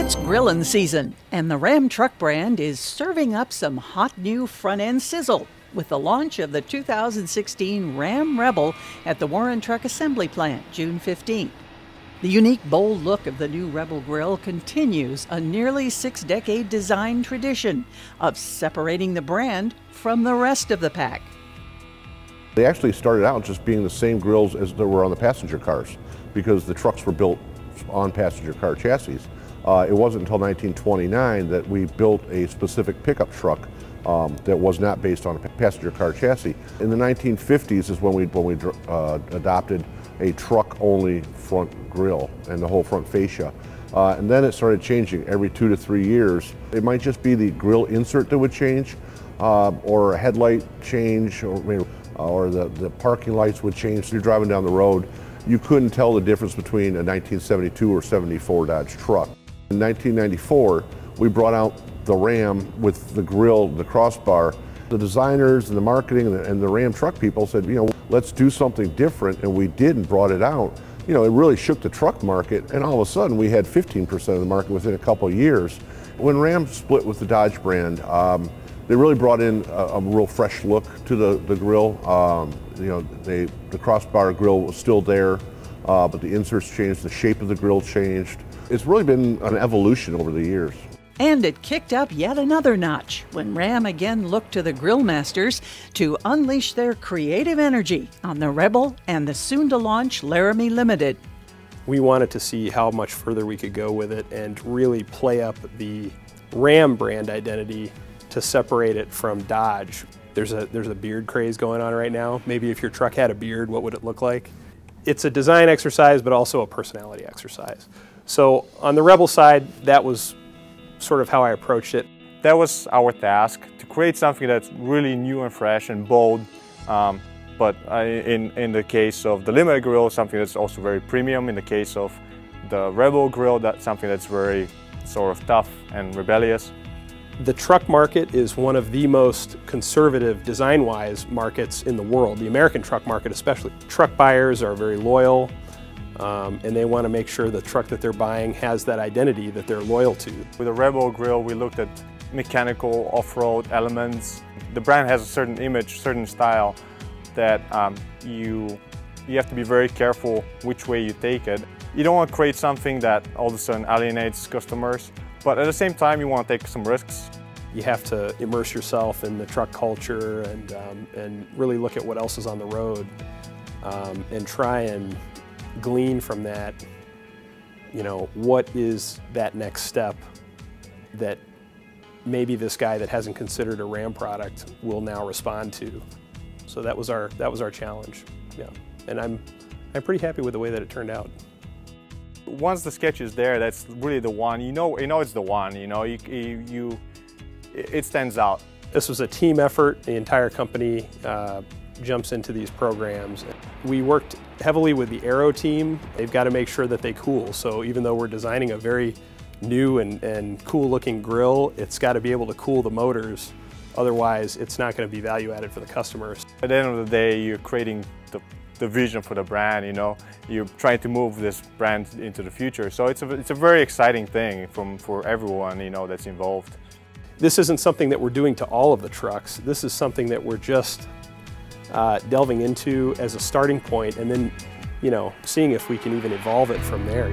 It's grillin' season, and the Ram truck brand is serving up some hot new front-end sizzle with the launch of the 2016 Ram Rebel at the Warren Truck Assembly Plant, June 15th. The unique, bold look of the new Rebel grill continues a nearly 6-decade design tradition of separating the brand from the rest of the pack. They actually started out just being the same grills as there were on the passenger cars because the trucks were built on passenger car chassis. It wasn't until 1929 that we built a specific pickup truck that was not based on a passenger car chassis. In the 1950s is when we adopted a truck-only front grill and the whole front fascia. And then it started changing every 2 to 3 years. It might just be the grill insert that would change, or a headlight change, or the parking lights would change. So you're driving down the road, you couldn't tell the difference between a 1972 or 74 Dodge truck. In 1994, we brought out the Ram with the grill, the crossbar. The designers and the marketing and the Ram truck people said, let's do something different, and we did and brought it out. It really shook the truck market, and all of a sudden we had 15% of the market within a couple of years. When Ram split with the Dodge brand, they really brought in a real fresh look to the grill. The crossbar grill was still there, but the inserts changed, the shape of the grill changed. It's really been an evolution over the years. And it kicked up yet another notch when Ram again looked to the Grillmasters to unleash their creative energy on the Rebel and the soon-to-launch Laramie Limited. We wanted to see how much further we could go with it and really play up the Ram brand identity to separate it from Dodge. There's a beard craze going on right now. Maybe if your truck had a beard, what would it look like? It's a design exercise, but also a personality exercise. So on the Rebel side, that was sort of how I approached it. That was our task, to create something that's really new and fresh and bold, but in the case of the Limited grill, something that's also very premium. In the case of the Rebel grill, that's something that's very sort of tough and rebellious. The truck market is one of the most conservative design-wise markets in the world, the American truck market especially. Truck buyers are very loyal, and they want to make sure the truck that they're buying has that identity that they're loyal to. With the Rebel grill, we looked at mechanical off-road elements. The brand has a certain image, certain style that you have to be very careful which way you take it. You don't want to create something that all of a sudden alienates customers, but at the same time you want to take some risks. You have to immerse yourself in the truck culture and really look at what else is on the road and try and glean from that, what is that next step that maybe this guy that hasn't considered a Ram product will now respond to. So that was our challenge, yeah. And I'm pretty happy with the way that it turned out. Once the sketch is there, that's really the one. You know it's the one. It stands out. This was a team effort. The entire company jumps into these programs. We worked heavily with the Aero team. They've got to make sure that they cool. So even though we're designing a very new and cool looking grill, it's got to be able to cool the motors. Otherwise, it's not going to be value added for the customers. At the end of the day, you're creating the vision for the brand, You're trying to move this brand into the future. So it's a very exciting thing for everyone, that's involved. This isn't something that we're doing to all of the trucks. This is something that we're just delving into as a starting point and then, seeing if we can even evolve it from there.